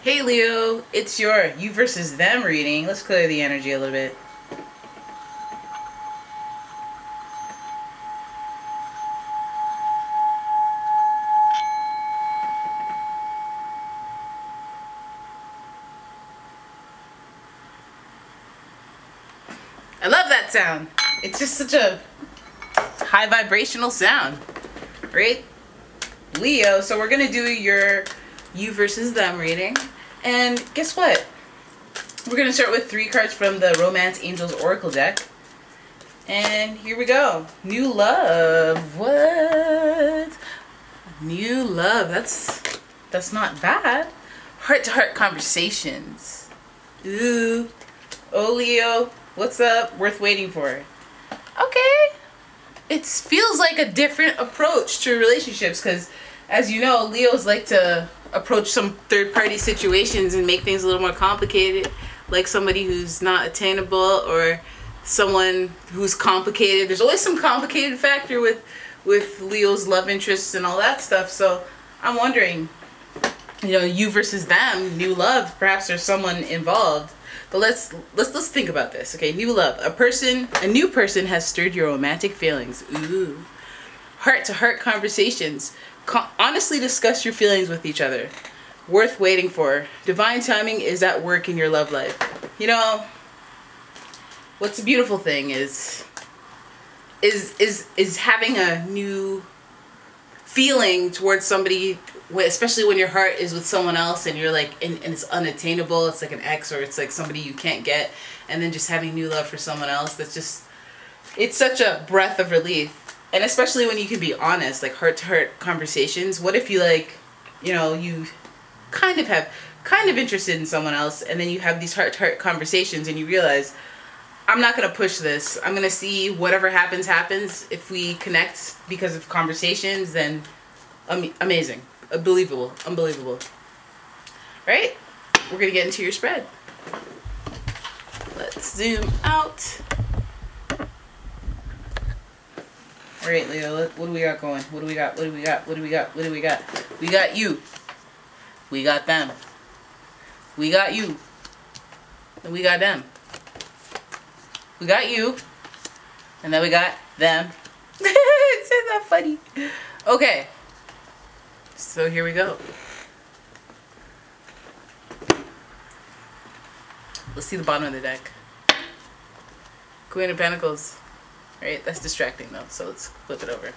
Hey Leo, it's your you versus them reading. Let's clear the energy a little bit. I love that sound. It's just such a high vibrational sound, right? Leo, so we're gonna do your you versus them reading. And guess what? We're gonna start with 3 cards from the Romance Angels Oracle deck. And here we go. New love. What? New love. That's not bad. Heart-to-heart conversations. Ooh. Oh, Leo. What's up? Worth waiting for. Okay. It feels like a different approach to relationships because, as you know, Leos like to approach some third-party situations and make things a little more complicated, like somebody who's not attainable or someone who's complicated. There's always some complicated factor with Leo's love interests and all that stuff. So I'm wondering, you versus them, new love. Perhaps there's someone involved. But let's think about this. Okay, new love. A new person has stirred your romantic feelings. Ooh. Heart-to-heart conversations. Honestly discuss your feelings with each other. Worth waiting for. Divine timing is at work in your love life. What's the beautiful thing is having a new feeling towards somebody, especially when your heart is with someone else and you're like, and it's unattainable. It's like an ex, or it's like somebody you can't get, and then just having new love for someone else. It's such a breath of relief. And especially when you can be honest, like heart-to-heart conversations. What if you you kind of interested in someone else, and then you have these heart-to-heart conversations and you realize, I'm not going to push this. I'm going to see whatever happens. If we connect because of conversations, then amazing. Unbelievable. Right? We're going to get into your spread. Let's zoom out. All right, Leo, what do we got going? What do we got? We got you. We got them. We got you. And we got them. We got you. And then we got them. Isn't that funny? Okay. So here we go. Let's see the bottom of the deck. Queen of Pentacles. Right, that's distracting though, so let's flip it over.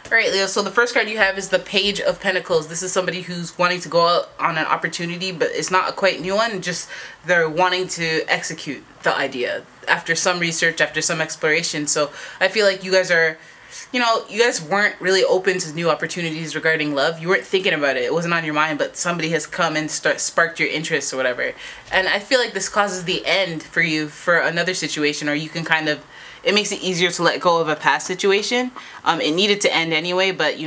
Alright, Leo, so the first card you have is the Page of Pentacles. This is somebody who's wanting to go out on an opportunity, but it's not a quite new one, just they're wanting to execute the idea after some research, after some exploration. So I feel like you guys are, you guys weren't really open to new opportunities regarding love. You weren't thinking about it. It wasn't on your mind, but somebody has come and sparked your interest or whatever. And I feel like this causes the end for you for another situation, or you can it makes it easier to let go of a past situation. It needed to end anyway, but you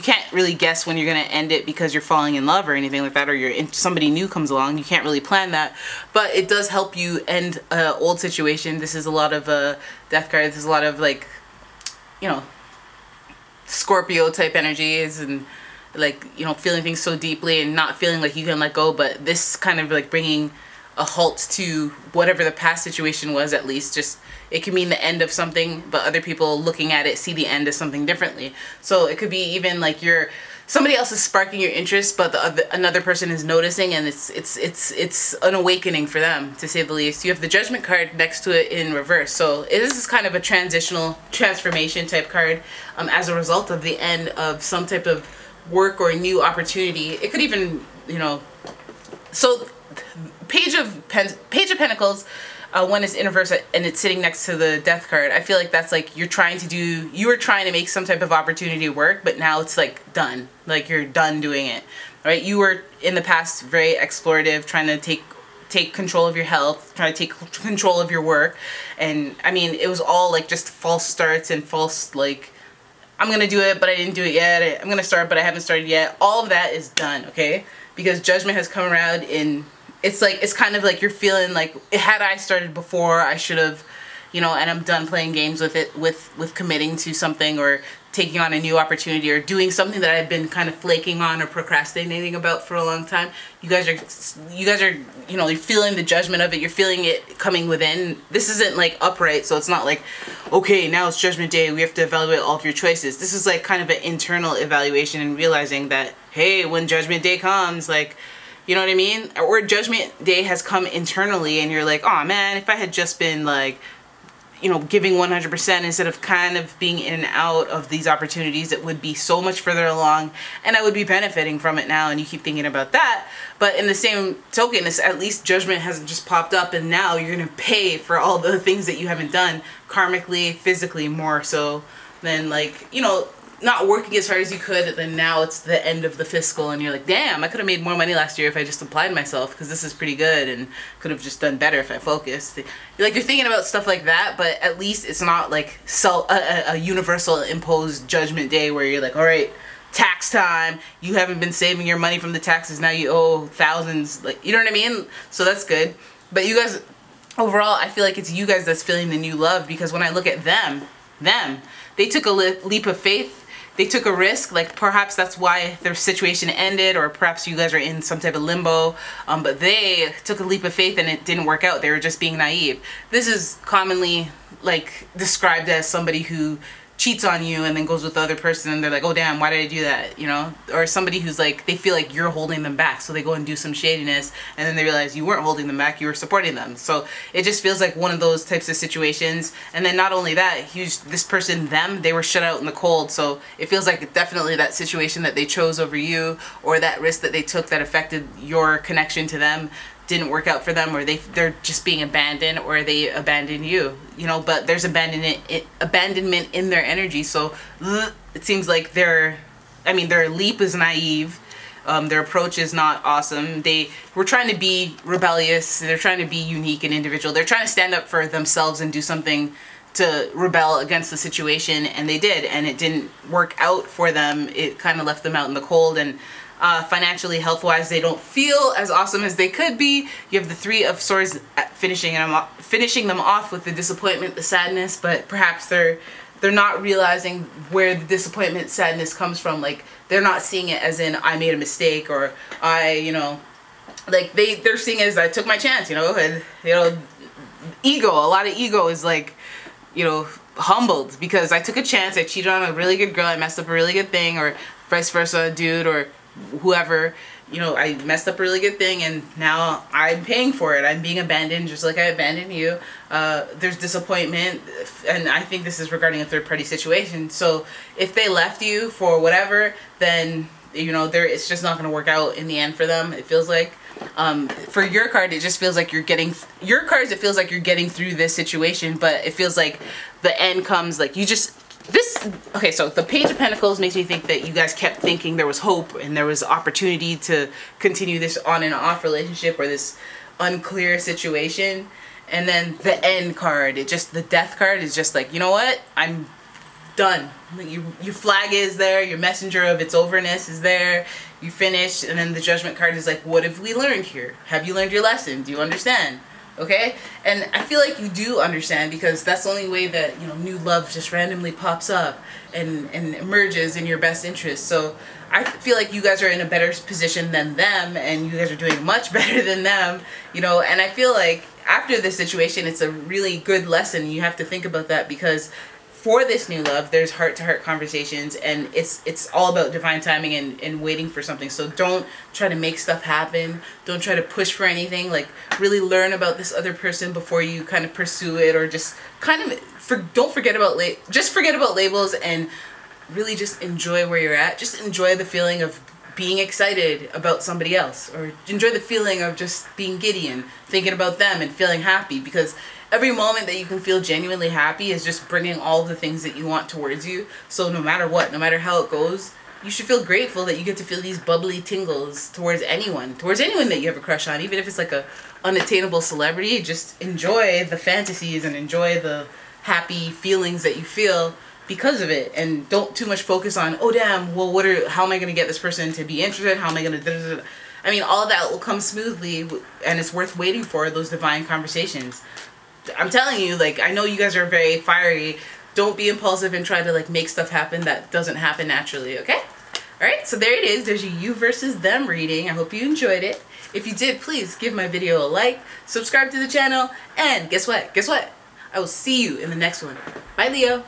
can't really guess when you're going to end it because you're falling in love or anything like that, or somebody new comes along. You can't really plan that, but it does help you end an old situation. This is a lot of death cards. There's a lot of Scorpio type energies, and feeling things so deeply and not feeling like you can let go. But this kind of like bringing a halt to whatever the past situation was. At least it can mean the end of something, but other people looking at it see the end as something differently. So it could be even like somebody else is sparking your interest, but another person is noticing, and it's an awakening for them, to say the least. You have the Judgment card next to it in reverse, so this is kind of a transformation type card as a result of the end of some type of work or new opportunity. It could even, so Page of Pentacles. When it's in reverse and it's sitting next to the Death card, I feel like that's like you were trying to make some type of opportunity work, but now it's like done. Like you're done doing it, right? You were in the past very explorative, trying to take control of your health, trying to take control of your work, and I mean it was all like just false starts and false I'm gonna do it but I didn't do it yet. I'm gonna start but I haven't started yet. All of that is done, okay? Because Judgment has come around. It's kind of like you're feeling like, had I started before, I should have, you know, and I'm done playing games with it, with committing to something or taking on a new opportunity or doing something that I've been kind of flaking on or procrastinating about for a long time. You guys are, you know, you're feeling the judgment of it. You're feeling it coming within. This isn't like upright, so it's not like, okay, now it's Judgment Day, we have to evaluate all of your choices. This is like kind of an internal evaluation and realizing that, hey, when Judgment Day comes, like, you know what I mean? Or Judgment Day has come internally and you're like, oh man, if I had just been like, you know, giving 100% instead of kind of being in and out of these opportunities, it would be so much further along and I would be benefiting from it now, and you keep thinking about that. But in the same token, it's at least judgment hasn't just popped up and now you're going to pay for all the things that you haven't done karmically, physically, more so than like, you know, not working as hard as you could. Then now it's the end of the fiscal and you're like, damn, I could have made more money last year if I just applied myself, because this is pretty good and could have just done better if I focused. You're thinking about stuff like that, but at least it's not like a universal imposed Judgment Day where you're like, all right, tax time, you haven't been saving your money from the taxes, now you owe thousands, like, you know what I mean? So that's good. But you guys, overall, I feel like it's you guys that's feeling the new love, because when I look at them, they took a leap of faith. They took a risk, like perhaps that's why their situation ended, or perhaps you guys are in some type of limbo, but they took a leap of faith and it didn't work out. They were just being naive. This is commonly like described as somebody who cheats on you and then goes with the other person and they're like, oh damn, why did I do that, you know? Or somebody who's like, they feel like you're holding them back, so they go and do some shadiness and then they realize you weren't holding them back, you were supporting them. So it just feels like one of those types of situations. And then not only that, this person, they were shut out in the cold, so it feels like definitely that situation that they chose over you, or that risk that they took that affected your connection to them, didn't work out for them, or they're just being abandoned, or they abandoned you, you know. But there's abandonment in their energy, so it seems like their leap is naive, their approach is not awesome. They were trying to be rebellious, they're trying to be unique and individual, they're trying to stand up for themselves and do something to rebel against the situation, and they did, and it didn't work out for them. It kind of left them out in the cold, and financially, health-wise, they don't feel as awesome as they could be. You have the Three of Swords finishing them off with the disappointment, the sadness, but perhaps they're not realizing where the disappointment, sadness comes from. Like, they're not seeing it as in, I made a mistake, or you know, like they're seeing it as, I took my chance, you know. And, you know, ego, a lot of ego is like, you know, humbled because I took a chance, I cheated on a really good girl, I messed up a really good thing, or vice versa, dude, or whoever, you know, I messed up a really good thing and now I'm paying for it. I'm being abandoned just like I abandoned you. There's disappointment, and I think this is regarding a third-party situation. So if they left you for whatever, then, you know, it's just not going to work out in the end for them, it feels like. For your card, it just feels like you're getting it feels like you're getting through this situation, but it feels like the end comes, like you just, okay, so the Page of Pentacles makes me think that you guys kept thinking there was hope and there was opportunity to continue this on and off relationship, or this unclear situation. And then the end card, the Death card is just like, you know what, I'm done. Your flag is there, your messenger of its overness is there, you finished. And then the Judgment card is like, what have we learned here? Have you learned your lesson? Do you understand? Okay? And I feel like you do understand, because that's the only way that, you know, new love just randomly pops up and emerges in your best interest. So I feel like you guys are in a better position than them, and you guys are doing much better than them, you know. And I feel like after this situation, it's a really good lesson. You have to think about that, because for this new love, there's heart-to-heart conversations, and it's all about divine timing and waiting for something. So don't try to make stuff happen. Don't try to push for anything. Like, really learn about this other person before you kind of pursue it, or just kind of don't forget about forget about labels, and really just enjoy where you're at. Just enjoy the feeling of being excited about somebody else, or enjoy the feeling of just being giddy and thinking about them and feeling happy, because every moment that you can feel genuinely happy is just bringing all of the things that you want towards you. So no matter what, no matter how it goes, you should feel grateful that you get to feel these bubbly tingles towards anyone that you have a crush on, even if it's like a unattainable celebrity. Just enjoy the fantasies and enjoy the happy feelings that you feel because of it, and don't too much focus on, oh damn, well how am I going to get this person to be interested, how am I going to I mean, all of that will come smoothly, and it's worth waiting for those divine conversations. I'm telling you, like, I know you guys are very fiery. Don't be impulsive and try to like make stuff happen that doesn't happen naturally, okay? Alright, so there it is. There's your you versus them reading. I hope you enjoyed it. If you did, please give my video a like, subscribe to the channel, and guess what? Guess what? I will see you in the next one. Bye, Leo.